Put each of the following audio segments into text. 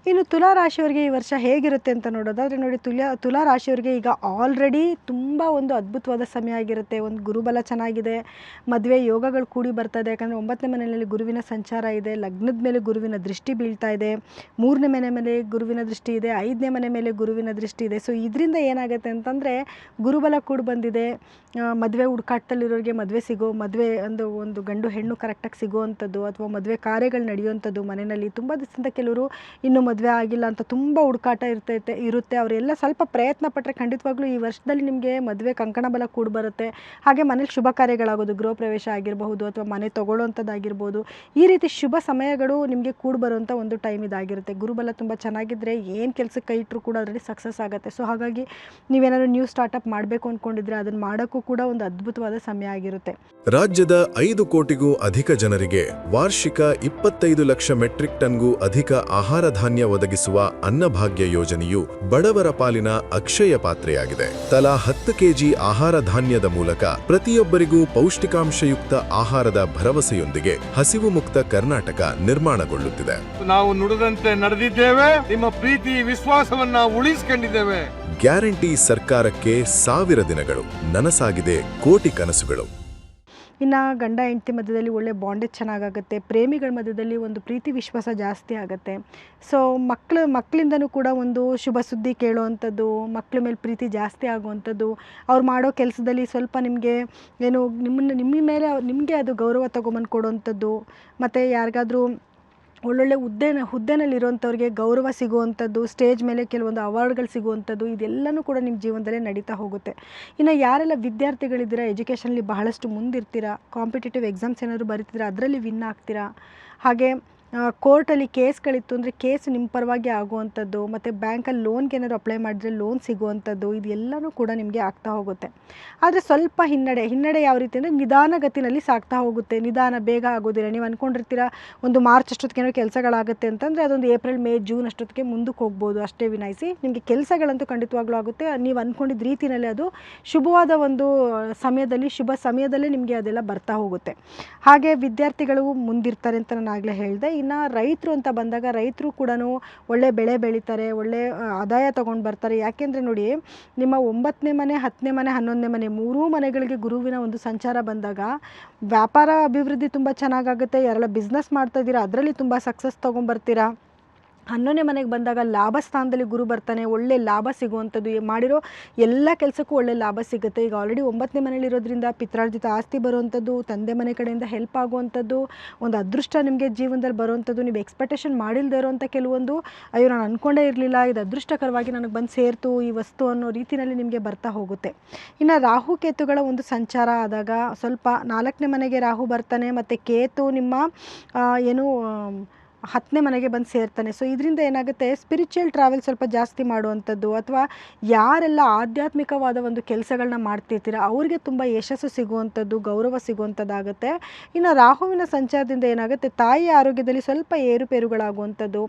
ಇನ್ನು ತುಲಾ ರಾಶಿಯವರಿಗೆ ಈ ವರ್ಷ ಹೇಗಿರುತ್ತೆ ಅಂತ ನೋಡೋದಾದರೆ ನೋಡಿ, ತುಲಾ ರಾಶಿಯವರಿಗೆ ಈಗ ಆಲ್ರೆಡಿ ತುಂಬ ಒಂದು ಅದ್ಭುತವಾದ ಸಮಯ ಆಗಿರುತ್ತೆ. ಒಂದು ಗುರುಬಲ ಚೆನ್ನಾಗಿದೆ, ಮದುವೆ ಯೋಗಗಳು ಕೂಡಿ ಬರ್ತದೆ. ಯಾಕಂದರೆ 9ನೇ ಮನೆಯಲ್ಲಿ ಗುರುವಿನ ಸಂಚಾರ ಇದೆ, ಲಗ್ನದ ಮೇಲೆ ಗುರುವಿನ ದೃಷ್ಟಿ ಬೀಳ್ತಾ ಇದೆ, 3ನೇ ಮನೆ ಮೇಲೆ ಗುರುವಿನ ದೃಷ್ಟಿ ಇದೆ, 5ನೇ ಮನೆ ಮೇಲೆ ಗುರುವಿನ ದೃಷ್ಟಿ ಇದೆ. ಸೊ ಇದರಿಂದ ಏನಾಗುತ್ತೆ ಅಂತಂದರೆ ಗುರುಬಲ ಕೂಡಿ ಬಂದಿದೆ. ಮದುವೆ ಹುಡುಕಾಟದಲ್ಲಿರೋರಿಗೆ ಮದುವೆ ಒಂದು ಗಂಡು ಹೆಣ್ಣು ಕರೆಕ್ಟಾಗಿ ಸಿಗುವಂಥದ್ದು, ಅಥವಾ ಮದುವೆ ಕಾರ್ಯಗಳು ನಡೆಯುವಂಥದ್ದು. ಮನೆಯಲ್ಲಿ ತುಂಬ ದಿವಸದಿಂದ ಕೆಲವರು ಇನ್ನೂ ಮದುವೆ ಆಗಿಲ್ಲ ಅಂತ ತುಂಬ ಹುಡುಕಾಟ ಇರುತ್ತೆ. ಅವರೆಲ್ಲ ಸ್ವಲ್ಪ ಪ್ರಯತ್ನ ಪಟ್ಟರೆ ಖಂಡಿತವಾಗ್ಲೂ ಈ ವರ್ಷದಲ್ಲಿ ನಿಮಗೆ ಮದುವೆ ಕಂಕಣ ಬಲ ಕೂಡಿ ಬರುತ್ತೆ. ಹಾಗೆ ಮನೇಲಿ ಶುಭ ಕಾರ್ಯಗಳಾಗೋದು, ಗೃಹ ಪ್ರವೇಶ ಆಗಿರಬಹುದು ಅಥವಾ ಮನೆ ತೊಗೊಳ್ಳೋವಂಥದ್ದಾಗಿರ್ಬೋದು, ಈ ರೀತಿ ಶುಭ ಸಮಯಗಳು ನಿಮಗೆ ಕೂಡಿ ಬರುವಂಥ ಒಂದು ಟೈಮ್ ಇದಾಗಿರುತ್ತೆ. ಗುರುಬಲ ತುಂಬ ಚೆನ್ನಾಗಿದ್ದರೆ ಏನು ಕೆಲಸಕ್ಕೆ ಕೈ ಇಟ್ಟರು ಕೂಡ ಅದರಲ್ಲಿ ಸಕ್ಸಸ್ ಆಗುತ್ತೆ. ಸೊ ಹಾಗಾಗಿ ನೀವೇನಾದ್ರು ನ್ಯೂ ಸ್ಟಾರ್ಟಪ್ ಮಾಡಬೇಕು ಅಂದ್ಕೊಂಡಿದ್ರೆ ಅದನ್ನು ಮಾಡೋಕ್ಕೂ ಕೂಡ ಒಂದು ಅದ್ಭುತವಾದ ಸಮಯ ಆಗಿರುತ್ತೆ. ರಾಜ್ಯದ 5 ಕೋಟಿಗೂ ಅಧಿಕ ಜನರಿಗೆ ವಾರ್ಷಿಕ 25 ಲಕ್ಷ ಮೆಟ್ರಿಕ್ ಟನ್ಗೂ ಅಧಿಕ ಆಹಾರ ಧಾನ್ಯ ಒದಗಿಸುವ ಅನ್ನಭಾಗ್ಯ ಯೋಜನೆಯು ಬಡವರ ಪಾಲಿನ ಅಕ್ಷಯ ಪಾತ್ರೆಯಾಗಿದೆ. ತಲಾ 10 ಕೆಜಿ ಆಹಾರ ಧಾನ್ಯದ ಮೂಲಕ ಪ್ರತಿಯೊಬ್ಬರಿಗೂ ಪೌಷ್ಟಿಕಾಂಶಯುಕ್ತ ಆಹಾರದ ಭರವಸೆಯೊಂದಿಗೆ ಹಸಿವು ಮುಕ್ತ ಕರ್ನಾಟಕ ನಿರ್ಮಾಣಗೊಳ್ಳುತ್ತಿದೆ. ನಾವು ನುಡಿದಂತೆ ನಡೆದಿದ್ದೇವೆ, ನಿಮ್ಮ ಪ್ರೀತಿ ವಿಶ್ವಾಸವನ್ನ ಉಳಿಸಿಕೊಂಡಿದ್ದೇವೆ. ಗ್ಯಾರಂಟಿ ಸರ್ಕಾರಕ್ಕೆ 1000 ದಿನಗಳು, ನನಸಾಗಿದೆ ಕೋಟಿ ಕನಸುಗಳು. ಇನ್ನು ಗಂಡ ಹೆಂಡತಿ ಮಧ್ಯದಲ್ಲಿ ಒಳ್ಳೆ ಬಾಂಡೇಜ್ ಚೆನ್ನಾಗಾಗುತ್ತೆ. ಪ್ರೇಮಿಗಳ ಮಧ್ಯದಲ್ಲಿ ಒಂದು ಪ್ರೀತಿ ವಿಶ್ವಾಸ ಜಾಸ್ತಿ ಆಗುತ್ತೆ. ಸೊ ಮಕ್ಕಳಿಂದನೂ ಕೂಡ ಒಂದು ಶುಭ ಸುದ್ದಿ ಕೇಳುವಂಥದ್ದು, ಮಕ್ಕಳ ಮೇಲೆ ಪ್ರೀತಿ ಜಾಸ್ತಿ ಆಗುವಂಥದ್ದು, ಅವ್ರು ಮಾಡೋ ಕೆಲಸದಲ್ಲಿ ಸ್ವಲ್ಪ ನಿಮಗೆ ಏನು ನಿಮಗೆ ಅದು ಗೌರವ ತೊಗೊಂಬಂದು ಕೊಡುವಂಥದ್ದು, ಮತ್ತು ಯಾರಿಗಾದ್ರೂ ಒಳ್ಳೊಳ್ಳೆ ಹುದ್ದೆನಲ್ಲಿರುವಂಥವ್ರಿಗೆ ಗೌರವ ಸಿಗುವಂಥದ್ದು, ಸ್ಟೇಜ್ ಮೇಲೆ ಕೆಲವೊಂದು ಅವಾರ್ಡ್ಗಳು ಸಿಗುವಂಥದ್ದು, ಇದೆಲ್ಲನೂ ಕೂಡ ನಿಮ್ಮ ಜೀವನದಲ್ಲೇ ನಡೀತಾ ಹೋಗುತ್ತೆ. ಇನ್ನು ಯಾರೆಲ್ಲ ವಿದ್ಯಾರ್ಥಿಗಳಿದ್ದೀರಾ, ಎಜುಕೇಷನಲ್ಲಿ ಬಹಳಷ್ಟು ಮುಂದಿರ್ತೀರಾ, ಕಾಂಪಿಟೇಟಿವ್ ಎಕ್ಸಾಮ್ಸ್ ಏನಾದರೂ ಬರೀತಿದ್ದೀರಾ, ಅದರಲ್ಲಿ ವಿನ್ ಆಗ್ತೀರಾ. ಹಾಗೆ ಕೋರ್ಟಲ್ಲಿ ಕೇಸ್ಗಳಿತ್ತು ಅಂದರೆ ಕೇಸ್ ನಿಮ್ಮ ಪರವಾಗಿ ಆಗುವಂಥದ್ದು, ಮತ್ತು ಬ್ಯಾಂಕಲ್ಲಿ ಲೋನ್ಗೆ ಏನಾದ್ರು ಅಪ್ಲೈ ಮಾಡಿದ್ರೆ ಲೋನ್ ಸಿಗುವಂಥದ್ದು, ಇದೆಲ್ಲನೂ ಕೂಡ ನಿಮಗೆ ಆಗ್ತಾ ಹೋಗುತ್ತೆ. ಆದರೆ ಸ್ವಲ್ಪ ಹಿನ್ನಡೆ ಯಾವ ರೀತಿ ಅಂದರೆ ನಿಧಾನಗತಿನಲ್ಲಿ ಸಾಗ್ತಾ ಹೋಗುತ್ತೆ. ಬೇಗ ಆಗೋದಿಲ್ಲ. ನೀವು ಅಂದ್ಕೊಂಡಿರ್ತೀರ ಒಂದು ಮಾರ್ಚ್ ಅಷ್ಟೊತ್ತಿಗೆ ಕೆಲಸಗಳಾಗುತ್ತೆ ಅಂತಂದರೆ ಅದೊಂದು ಏಪ್ರಿಲ್ ಮೇ ಜೂನ್ ಅಷ್ಟೊತ್ತಿಗೆ ಮುಂದಕ್ಕೆ ಹೋಗ್ಬೋದು, ಅಷ್ಟೇ ವಿನಾಯಿಸಿ ನಿಮಗೆ ಕೆಲಸಗಳಂತೂ ಖಂಡಿತವಾಗ್ಲೂ ಆಗುತ್ತೆ. ನೀವು ಅಂದ್ಕೊಂಡಿದ್ದ ರೀತಿಯಲ್ಲಿ ಅದು ಶುಭವಾದ ಒಂದು ಶುಭ ಸಮಯದಲ್ಲೇ ನಿಮಗೆ ಅದೆಲ್ಲ ಬರ್ತಾ ಹೋಗುತ್ತೆ. ಹಾಗೆ ವಿದ್ಯಾರ್ಥಿಗಳು ಮುಂದಿರ್ತಾರೆ ಅಂತ ನಾನು ಆಗಲೇ ಹೇಳಿದೆ. ಇನ್ನು ರೈತರು ಅಂತ ಬಂದಾಗ ರೈತರು ಕೂಡ ಒಳ್ಳೆ ಬೆಳೆ ಬೆಳೀತಾರೆ, ಒಳ್ಳೆ ಆದಾಯ ತೊಗೊಂಡು ಬರ್ತಾರೆ. ಯಾಕೆಂದರೆ ನೋಡಿ, ನಿಮ್ಮ 9ನೇ ಮನೆ 10ನೇ ಮನೆ 11ನೇ ಮನೆ 3 ಮನೆಗಳಿಗೆ ಗುರುವಿನ ಒಂದು ಸಂಚಾರ ಬಂದಾಗ ವ್ಯಾಪಾರ ಅಭಿವೃದ್ಧಿ ತುಂಬ ಚೆನ್ನಾಗಾಗುತ್ತೆ. ಯಾರೆಲ್ಲ ಬಿಸ್ನೆಸ್ ಮಾಡ್ತಾ ಇದ್ದೀರಾ ಅದರಲ್ಲಿ ತುಂಬ ಸಕ್ಸಸ್ ತೊಗೊಂಬರ್ತೀರಾ. 11ನೇ ಮನೆಗೆ ಬಂದಾಗ ಲಾಭ ಸ್ಥಾನದಲ್ಲಿ ಗುರು ಬರ್ತಾನೆ, ಒಳ್ಳೆ ಲಾಭ ಸಿಗುವಂಥದ್ದು, ಮಾಡಿರೋ ಎಲ್ಲ ಕೆಲಸಕ್ಕೂ ಒಳ್ಳೆ ಲಾಭ ಸಿಗುತ್ತೆ. ಈಗ ಆಲ್ರೆಡಿ 9ನೇ ಮನೇಲಿರೋದ್ರಿಂದ ಪಿತ್ರಾರ್ಜಿತ ಆಸ್ತಿ ಬರುವಂಥದ್ದು, ತಂದೆ ಮನೆ ಕಡೆಯಿಂದ ಹೆಲ್ಪ್ ಆಗುವಂಥದ್ದು, ಒಂದು ಅದೃಷ್ಟ ನಿಮಗೆ ಜೀವನದಲ್ಲಿ ಬರುವಂಥದ್ದು, ನೀವು ಎಕ್ಸ್ಪೆಕ್ಟೇಷನ್ ಮಾಡಿಲ್ಲದೆ ಇರೋವಂಥ ಕೆಲವೊಂದು ಅಯ್ಯೋ ನಾನು ಅಂದ್ಕೊಂಡೇ ಇರಲಿಲ್ಲ, ಇದು ಅದೃಷ್ಟಕರವಾಗಿ ನನಗೆ ಬಂದು ಸೇರ್ತು ಈ ವಸ್ತು ಅನ್ನೋ ರೀತಿಯಲ್ಲಿ ನಿಮಗೆ ಬರ್ತಾ ಹೋಗುತ್ತೆ. ಇನ್ನು ರಾಹು ಕೇತುಗಳ ಒಂದು ಸಂಚಾರ ಆದಾಗ ಸ್ವಲ್ಪ 4ನೇ ಮನೆಗೆ ರಾಹು ಬರ್ತಾನೆ, ಮತ್ತು ಕೇತು ನಿಮ್ಮ 10ನೇ ಮನೆಗೆ ಬಂದು ಸೇರ್ತಾನೆ. ಸೊ ಇದರಿಂದ ಏನಾಗುತ್ತೆ, ಸ್ಪಿರಿಚುವಲ್ ಟ್ರಾವೆಲ್ ಸ್ವಲ್ಪ ಜಾಸ್ತಿ ಮಾಡುವಂಥದ್ದು, ಅಥವಾ ಯಾರೆಲ್ಲ ಆಧ್ಯಾತ್ಮಿಕವಾದ ಒಂದು ಕೆಲಸಗಳನ್ನ ಮಾಡ್ತಿರ್ತೀರ ಅವ್ರಿಗೆ ತುಂಬ ಯಶಸ್ಸು ಸಿಗುವಂಥದ್ದು, ಗೌರವ ಸಿಗುವಂಥದ್ದಾಗುತ್ತೆ. ಇನ್ನು ರಾಹುವಿನ ಸಂಚಾರದಿಂದ ಏನಾಗುತ್ತೆ, ತಾಯಿಯ ಆರೋಗ್ಯದಲ್ಲಿ ಸ್ವಲ್ಪ ಏರುಪೇರುಗಳಾಗುವಂಥದ್ದು,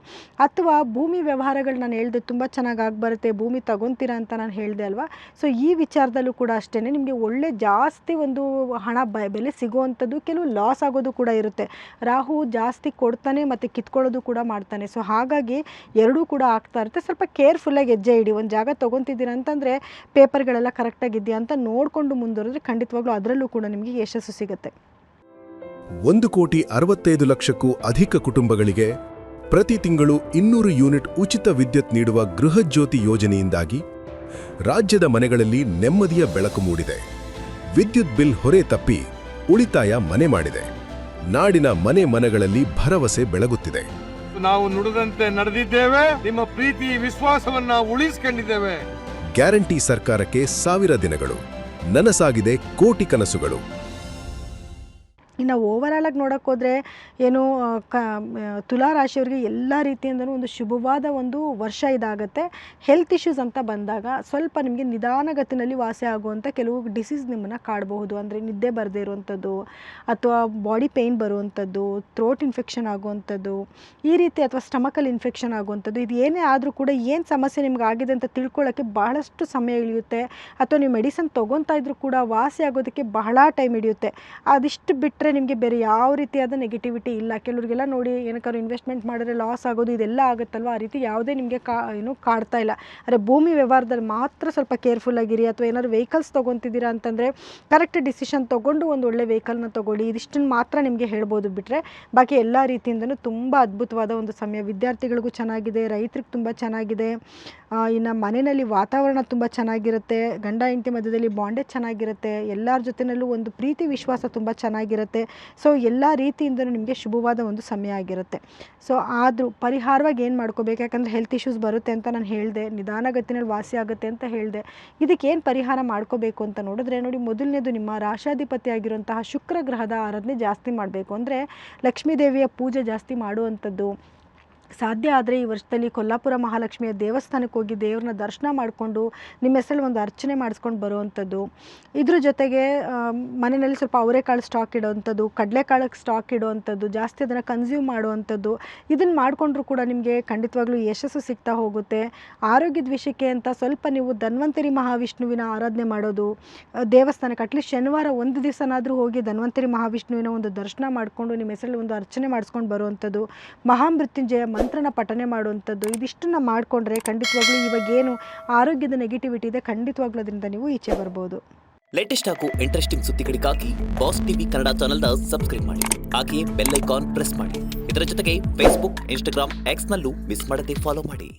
ಅಥವಾ ಭೂಮಿ ವ್ಯವಹಾರಗಳು ನಾನು ಹೇಳಿದೆ ತುಂಬ ಚೆನ್ನಾಗಿ ಆಗಿಬರುತ್ತೆ, ಭೂಮಿ ತಗೊತೀರಾ ಅಂತ ನಾನು ಹೇಳಿದೆ ಅಲ್ವಾ. ಸೊ ಈ ವಿಚಾರದಲ್ಲೂ ಕೂಡ ಅಷ್ಟೇ ನಿಮಗೆ ಒಳ್ಳೆ ಜಾಸ್ತಿ ಒಂದು ಹಣ ಬೆಲೆ ಸಿಗುವಂಥದ್ದು, ಕೆಲವು ಲಾಸ್ ಆಗೋದು ಕೂಡ ಇರುತ್ತೆ. ರಾಹು ಜಾಸ್ತಿ ಕೊಡ್ತಾನೆ ಮತ್ತು ಕಿತ್ಕೊಳ್ಳೋದು ಕೂಡ ಮಾಡ್ತಾನೆ. ಸೊ ಹಾಗಾಗಿ ಎರಡೂ ಕೂಡ ಆಗ್ತಾ ಇರುತ್ತೆ. ಸ್ವಲ್ಪ ಕೇರ್ಫುಲ್ಲಾಗಿ ಹೆಜ್ಜೆ ಇಡಿ. ಒಂದು ಜಾಗ ತೊಗೊತಿದ್ದೀರಾ ಅಂತಂದರೆ ಪೇಪರ್ಗಳೆಲ್ಲ ಕರೆಕ್ಟಾಗಿದೆಯಾ ಅಂತ ನೋಡಿಕೊಂಡು ಮುಂದುವರೆದ್ರೆ ಖಂಡಿತವಾಗ್ಲೂ ಅದರಲ್ಲೂ ಕೂಡ ನಿಮಗೆ ಯಶಸ್ಸು ಸಿಗುತ್ತೆ. 1,65,00,000ಕ್ಕೂ ಅಧಿಕ ಕುಟುಂಬಗಳಿಗೆ ಪ್ರತಿ ತಿಂಗಳು 200 ಯೂನಿಟ್ ಉಚಿತ ವಿದ್ಯುತ್ ನೀಡುವ ಗೃಹಜ್ಯೋತಿ ಯೋಜನೆಯಿಂದಾಗಿ ರಾಜ್ಯದ ಮನೆಗಳಲ್ಲಿ ನೆಮ್ಮದಿಯ ಬೆಳಕು ಮೂಡಿದೆ. ವಿದ್ಯುತ್ ಬಿಲ್ ಹೊರೆ ತಪ್ಪಿ ಉಳಿತಾಯ ಮನೆ ಮಾಡಿದೆ. ನಾಡಿನ ಮನೆಗಳಲ್ಲಿ ಭರವಸೆ ಬೆಳಗುತ್ತಿದೆ. ನಾವು ನುಡಿದಂತೆ ನಡೆದಿದ್ದೇವೆ, ನಿಮ್ಮ ಪ್ರೀತಿ ವಿಶ್ವಾಸವನ್ನ ಉಳಿಸಿಕೊಂಡಿದ್ದೇವೆ. ಗ್ಯಾರಂಟಿ ಸರ್ಕಾರಕ್ಕೆ 1000 ದಿನಗಳು, ನನಸಾಗಿದೆ ಕೋಟಿ ಕನಸುಗಳು. ಇನ್ನು ಓವರಾಲಾಗಿ ನೋಡೋಕ್ಕೆ ಹೋದರೆ ತುಲಾ ರಾಶಿಯವರಿಗೆ ಎಲ್ಲ ರೀತಿಯಿಂದಲೂ ಒಂದು ಶುಭವಾದ ಒಂದು ವರ್ಷ ಇದಾಗುತ್ತೆ. ಹೆಲ್ತ್ ಇಶ್ಯೂಸ್ ಅಂತ ಬಂದಾಗ ಸ್ವಲ್ಪ ನಿಮಗೆ ನಿಧಾನಗತಿನಲ್ಲಿ ವಾಸಿ ಆಗುವಂಥ ಕೆಲವು ಡಿಸೀಸ್ ನಿಮ್ಮನ್ನು ಕಾಡಬಹುದು. ಅಂದರೆ ನಿದ್ದೆ ಬರದೇ ಇರುವಂಥದ್ದು, ಅಥವಾ ಬಾಡಿ ಪೇಯ್ನ್ ಬರುವಂಥದ್ದು, ಥ್ರೋಟ್ ಇನ್ಫೆಕ್ಷನ್ ಆಗುವಂಥದ್ದು, ಈ ರೀತಿ, ಅಥವಾ ಸ್ಟಮಕಲ್ಲಿ ಇನ್ಫೆಕ್ಷನ್ ಆಗುವಂಥದ್ದು. ಇದು ಏನೇ ಆದರೂ ಕೂಡ ಏನು ಸಮಸ್ಯೆ ನಿಮ್ಗೆ ಆಗಿದೆ ಅಂತ ತಿಳ್ಕೊಳ್ಳೋಕ್ಕೆ ಬಹಳಷ್ಟು ಸಮಯ ಹಿಡಿಯುತ್ತೆ. ಅಥವಾ ನೀವು ಮೆಡಿಸಿನ್ ತೊಗೊತಾ ಇದ್ರೂ ಕೂಡ ವಾಸಿ ಆಗೋದಕ್ಕೆ ಬಹಳ ಟೈಮ್ ಹಿಡಿಯುತ್ತೆ. ಅದಿಷ್ಟು ಬಿಟ್ಟರೆ ಬಿಟ್ಟರೆ ನಿಮಗೆ ಬೇರೆ ಯಾವ ರೀತಿಯಾದ ನೆಗೆಟಿವಿಟಿ ಇಲ್ಲ. ಕೆಲವರಿಗೆಲ್ಲ ನೋಡಿ ಏನಕ್ಕಾದ್ರು ಇನ್ವೆಸ್ಟ್ಮೆಂಟ್ ಮಾಡಿದ್ರೆ ಲಾಸ್ ಆಗೋದು ಇದೆಲ್ಲ ಆಗುತ್ತಲ್ವ, ಆ ರೀತಿ ಯಾವುದೇ ನಿಮಗೆ ಕಾಡ್ತಾ ಇಲ್ಲ. ಆದರೆ ಭೂಮಿ ವ್ಯವಹಾರದಲ್ಲಿ ಮಾತ್ರ ಸ್ವಲ್ಪ ಕೇರ್ಫುಲ್ಲಾಗಿರಿ. ಅಥವಾ ಏನಾದ್ರು ವೆಹಿಕಲ್ಸ್ ತೊಗೊತಿದ್ದೀರಾ ಅಂತಂದರೆ ಕರೆಕ್ಟ್ ಡಿಸಿಷನ್ ತೊಗೊಂಡು ಒಂದು ಒಳ್ಳೆ ವೆಹಿಕಲ್ನ ತೊಗೊಳ್ಳಿ. ಇದಿಷ್ಟನ್ನು ಮಾತ್ರ ನಿಮಗೆ ಹೇಳ್ಬೋದು. ಬಿಟ್ಟರೆ ಬಾಕಿ ಎಲ್ಲ ರೀತಿಯಿಂದನೂ ತುಂಬ ಅದ್ಭುತವಾದ ಒಂದು ಸಮಯ. ವಿದ್ಯಾರ್ಥಿಗಳಿಗೂ ಚೆನ್ನಾಗಿದೆ, ರೈತರಿಗೆ ತುಂಬ ಚೆನ್ನಾಗಿದೆ. ಇನ್ನು ಮನೆಯಲ್ಲಿ ವಾತಾವರಣ ತುಂಬ ಚೆನ್ನಾಗಿರುತ್ತೆ. ಗಂಡ ಹೆಂಡತಿ ಮಧ್ಯದಲ್ಲಿ ಬಾಂಡೇಜ್ ಚೆನ್ನಾಗಿರುತ್ತೆ. ಎಲ್ಲರ ಜೊತೆಯಲ್ಲೂ ಒಂದು ಪ್ರೀತಿ ವಿಶ್ವಾಸ ತುಂಬ ಚೆನ್ನಾಗಿರುತ್ತೆ. ಸೊ ಎಲ್ಲ ರೀತಿಯಿಂದಲೂ ನಿಮಗೆ ಶುಭವಾದ ಒಂದು ಸಮಯ ಆಗಿರುತ್ತೆ. ಸೊ ಆದರೂ ಪರಿಹಾರವಾಗಿ ಏನು ಮಾಡ್ಕೋಬೇಕು, ಯಾಕಂದರೆ ಹೆಲ್ತ್ ಇಶ್ಯೂಸ್ ಬರುತ್ತೆ ಅಂತ ನಾನು ಹೇಳಿದೆ, ನಿಧಾನಗತಿನಲ್ಲಿ ವಾಸಿ ಆಗುತ್ತೆ ಅಂತ ಹೇಳಿದೆ. ಇದಕ್ಕೇನು ಪರಿಹಾರ ಮಾಡ್ಕೋಬೇಕು ಅಂತ ನೋಡಿದ್ರೆ ನೋಡಿ, ಮೊದಲನೇದು ನಿಮ್ಮ ರಾಶಾಧಿಪತಿ ಆಗಿರುವಂತಹ ಶುಕ್ರ ಗ್ರಹದ ಆರಾಧನೆ ಜಾಸ್ತಿ ಮಾಡಬೇಕು. ಅಂದರೆ ಲಕ್ಷ್ಮೀದೇವಿಯ ಪೂಜೆ ಜಾಸ್ತಿ ಮಾಡುವಂಥದ್ದು. ಸಾಧ್ಯ ಆದರೆ ಈ ವರ್ಷದಲ್ಲಿ ಕೊಲ್ಲಾಪುರ ಮಹಾಲಕ್ಷ್ಮಿಯ ದೇವಸ್ಥಾನಕ್ಕೆ ಹೋಗಿ ದೇವ್ರನ್ನ ದರ್ಶನ ಮಾಡಿಕೊಂಡು ನಿಮ್ಮ ಹೆಸರಲ್ಲಿ ಒಂದು ಅರ್ಚನೆ ಮಾಡಿಸ್ಕೊಂಡು ಬರುವಂಥದ್ದು. ಇದ್ರ ಜೊತೆಗೆ ಮನೆಯಲ್ಲಿ ಸ್ವಲ್ಪ ಅವರೆಕಾಳು ಸ್ಟಾಕ್ ಇಡೋವಂಥದ್ದು, ಕಡಲೆಕಾಳು ಸ್ಟಾಕ್ ಇಡುವಂಥದ್ದು, ಜಾಸ್ತಿ ಅದನ್ನು ಕನ್ಸ್ಯೂಮ್ ಮಾಡುವಂಥದ್ದು. ಇದನ್ನು ಮಾಡಿಕೊಂಡ್ರೂ ಕೂಡ ನಿಮಗೆ ಖಂಡಿತವಾಗ್ಲೂ ಯಶಸ್ಸು ಸಿಗ್ತಾ ಹೋಗುತ್ತೆ. ಆರೋಗ್ಯದ ವಿಷಯಕ್ಕೆ ಅಂತ ಸ್ವಲ್ಪ ನೀವು ಧನ್ವಂತರಿ ಮಹಾವಿಷ್ಣುವಿನ ಆರಾಧನೆ ಮಾಡೋದು, ದೇವಸ್ಥಾನಕ್ಕೆ ಅಟ್ಲೀಸ್ಟ್ ಶನಿವಾರ ಒಂದು ದಿವಸನಾದರೂ ಹೋಗಿ ಧನ್ವಂತರಿ ಮಹಾವಿಷ್ಣುವಿನ ಒಂದು ದರ್ಶನ ಮಾಡಿಕೊಂಡು ನಿಮ್ಮ ಹೆಸರಲ್ಲಿ ಒಂದು ಅರ್ಚನೆ ಮಾಡಿಸ್ಕೊಂಡು ಬರುವಂಥದ್ದು, ಮಹಾಮೃತ್ಯುಂಜಯ ಮಂತ್ರನ ಪಠನೆ ಮಾಡುವಂಥದ್ದು. ಇದಿಷ್ಟನ್ನು ಮಾಡಿಕೊಂಡ್ರೆ ಖಂಡಿತವಾಗ್ಲೂ ಇವಾಗೇನು ಆರೋಗ್ಯದ ನೆಗೆಟಿವಿಟಿ ಇದೆ, ಖಂಡಿತವಾಗ್ಲೂ ಅದರಿಂದ ನೀವು ಈಚೆ ಬರ್ಬೋದು. ಲೇಟೆಸ್ಟ್ ಹಾಗೂ ಇಂಟ್ರೆಸ್ಟಿಂಗ್ ಸುದ್ದಿಗಳಿಗಾಗಿ ಬಾಸ್ ಟಿವಿ ಕನ್ನಡ ಚಾನೆಲ್ನ ಸಬ್ಸ್ಕ್ರೈಬ್ ಮಾಡಿ. ಹಾಗೆಯೇ ಬೆಲ್ ಐಕಾನ್ ಪ್ರೆಸ್ ಮಾಡಿ. ಇದರ ಜೊತೆಗೆ ಫೇಸ್ಬುಕ್, ಇನ್ಸ್ಟಾಗ್ರಾಮ್, ಎಕ್ಸ್ನಲ್ಲೂ ಮಿಸ್ ಮಾಡದೆ ಫಾಲೋ ಮಾಡಿ.